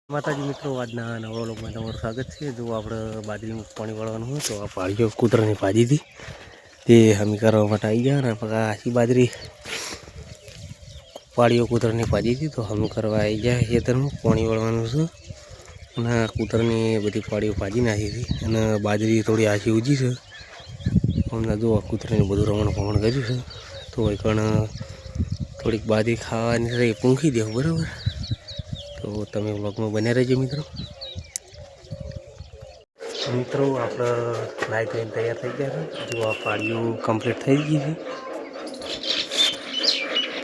માતાજી મિત્રો, આજના નવા વ્લોગમાં તમારું સ્વાગત છે। જો આપણે બાજરીનું પાણી વાળવાનું હોય તો આ પાળીઓ કૂતરાની ભાજી હતી તે હમી કરવા માટે આવી ગયા, અને આખી બાજરી પાળીઓ કૂતરાની ભાજી હતી તો હમી કરવા આવી ગયા। ખેતરનું પાણી વાળવાનું છે અને કૂતરાની બધી પાળીઓ ભાજી નાખી હતી, અને બાજરી થોડી આછી ઊંચી છે। હમણાં જો કૂતરાની બધું રમણ ભમણ કર્યું છે તો એ પણ થોડીક બાજરી ખાવાની છે એ પૂંખી દેવું બરાબર। તો તમે વ્લોગમાં બન્યા રહેજો મિત્રો। આપણે નાઈ ધોઈને તૈયાર થઈ ગયા છે। જો આ પાળીઓ કમ્પ્લીટ થઈ ગઈ છે,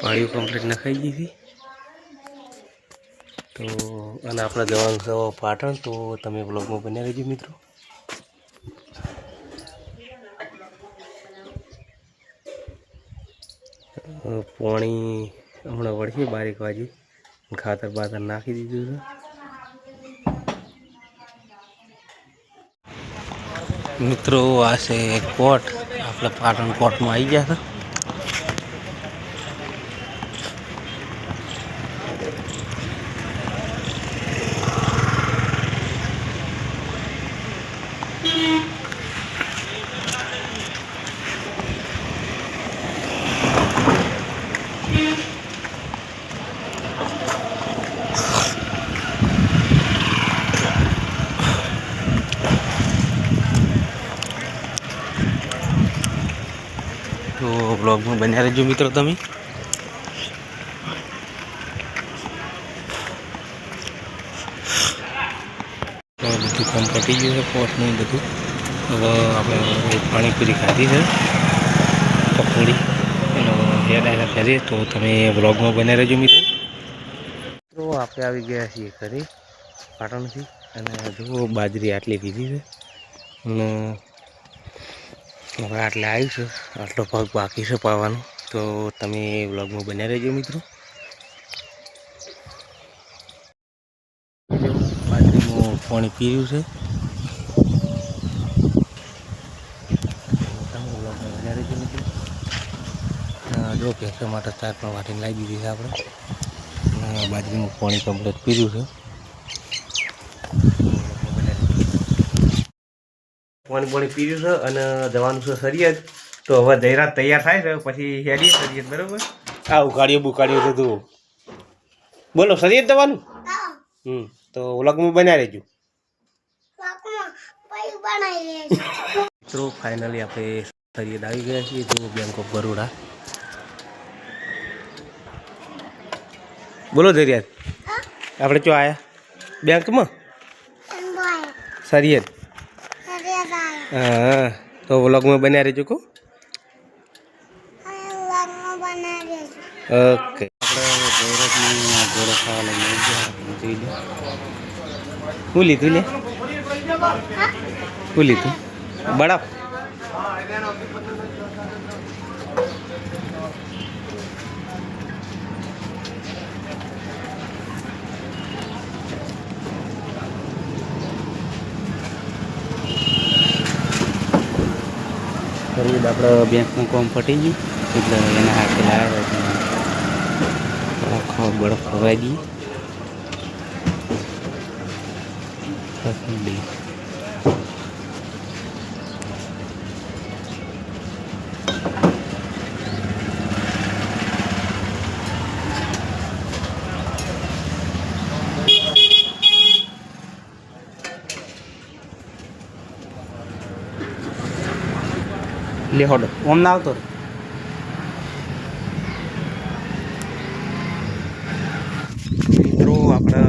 પાળીઓ કમ્પ્લીટ નખાઈ ગઈ છે તો અને આપણે જવાનું છે પાટણ, તો તમે વ્લોગમાં બન્યા રહેજો મિત્રો। પાણી હમણાં વળશે 12 વાગે, ખાતર બાતર નાખી દીધું છે। મિત્રો આ છે કોટ, આપણે પાટણ કોટમાં આવી ગયા હતા। તો બ્લોગમાં બન્યા રહેજો મિત્રો તમે। બધું કામ પતી ગયું છે, પોટનું બધું। હવે આપણે પાણીપુરી ખાધી છે પકોડી, એનો હેડ આયલા કરીએ તો તમે બ્લોગમાં બન્યા રહેજો મિત્રો। તો આપણે આવી ગયા છીએ ઘરે પાટણથી, અને જુઓ બાજરી આટલી પીધી છે અને હવે આટલે આવ્યું છે, આટલો ભાગ બાકી છે પાવાનો, તો તમે વ્લોગમાં બન્યા રહેજો મિત્રો। બાજરીનું પાણી પીર્યું છે, તમે વ્લોગમાં બન્યા રહેજો મિત્રો। જો ભેંસો માટે ચાર પણ વાટીને લાવી દીધી છે આપણે, અને બાજરીનું પાણી કમ્પ્લીટ પીર્યું છે। પાણી પીર્યું છે અને જવાનું છે સરિયદ, તો હવે જયરાત તૈયાર થાય છે પછી હેડીએ સરિયદ બરાબર। આ ઉકાળ્યો બુકાળ્યો છે તું, બોલો સરિયદ જવાનું? તો વ્લોગમાં બન્યા રહેજો મિત્રો। ફાઇનલી આપણે સરિયદ આવી ગયા છીએ, જો બેંક ઓફ બરોડા। બોલો સરિયદ આપણે ચો આયા બેંકમાં સરિયદ। હા, તો વ્લોગમાં બન્યા રહેજો કહો। ઓકે, આપણે ગૌરવની ઘોડો ખાવા લઈને જોઈ લે શું લીધું લે, શું લીધું બરફ? ફરીદ આપણે બેંકનું કામ પટી ગયું એટલે એના હાથે લાવ્યા આખો બરફ ખવાઈ દઈએ। લે હોડો ઓમ ના આવતો મિત્રો। આપણે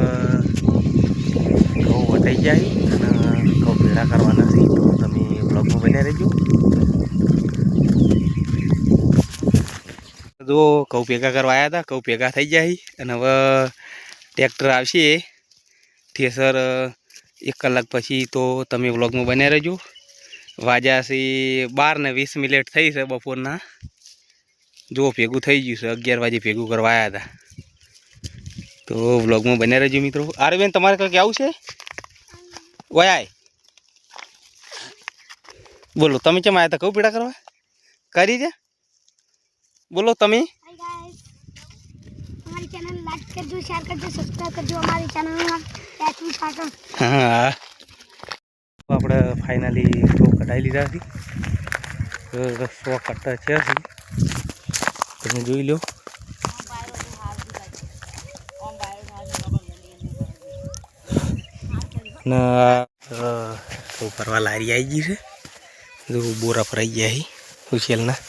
ઘઉં વટાઈ જાય અને ઘઉં ભેળા કરવાના છે, તો તમે બ્લોગમાં બન્યા રહેજો। જો ઘઉં ભેગા કરવા આવ્યા હતા, ઘઉં ભેગા થઈ જાય અને હવે ટ્રેક્ટર આવશે થેસર 1 કલાક પછી, તો તમે બ્લોગમાં બન્યા રહેજો। વાગ્યા છે 12:20 થઈ છે બપોરના, જો ભેગું થઈ ગયું છે, 11 વાગે ભેગું કરવા આવ્યા હતા, તો વ્લોગમાં બન્યા રહેજો મિત્રો। અરે બેન તમારે કંઈક આવું છે વયાય? બોલો તમે કેમ આવ્યા હતા કહું પીડા કરવા કરી છે? બોલો તમે ચેનલ લાઈક કરજો, શેર કરજો, સબસ્ક્રાઇબ કરજો અમારી ચેનલમાં એચવી પાટણ. હા આપણે ફાઇનલી તો કઢાઈ લીધા છે. 100 કટ્ટા છે. તમે જોઈ લો. તો ફરવા લારી આવી ગઈ છે. જો બોરા ભરાઈ ગયા છે ઉછેલના.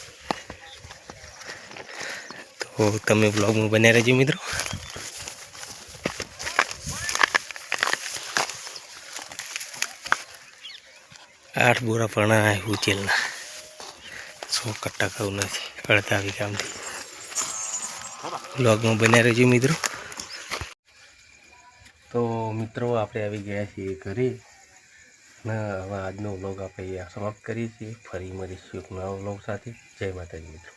તો તમે બ્લોગમાં બન્યા રહેજો મિત્રો. આઠ બોરા પણ ઉછેલના 100 કટ્ટા ખાવું નથી. અડધા વીઘામાંથી બ્લોગમાં બન્યા રહેજો મિત્રો. તો મિત્રો આપણે આવી ગયા છીએ ઘરે ને હવે આજનો વ્લોગ આપણે સમાપ્ત કરીએ છીએ. ફરી મળીશું એક નવા વ્લોગ સાથે. જય માતાજી મિત્રો.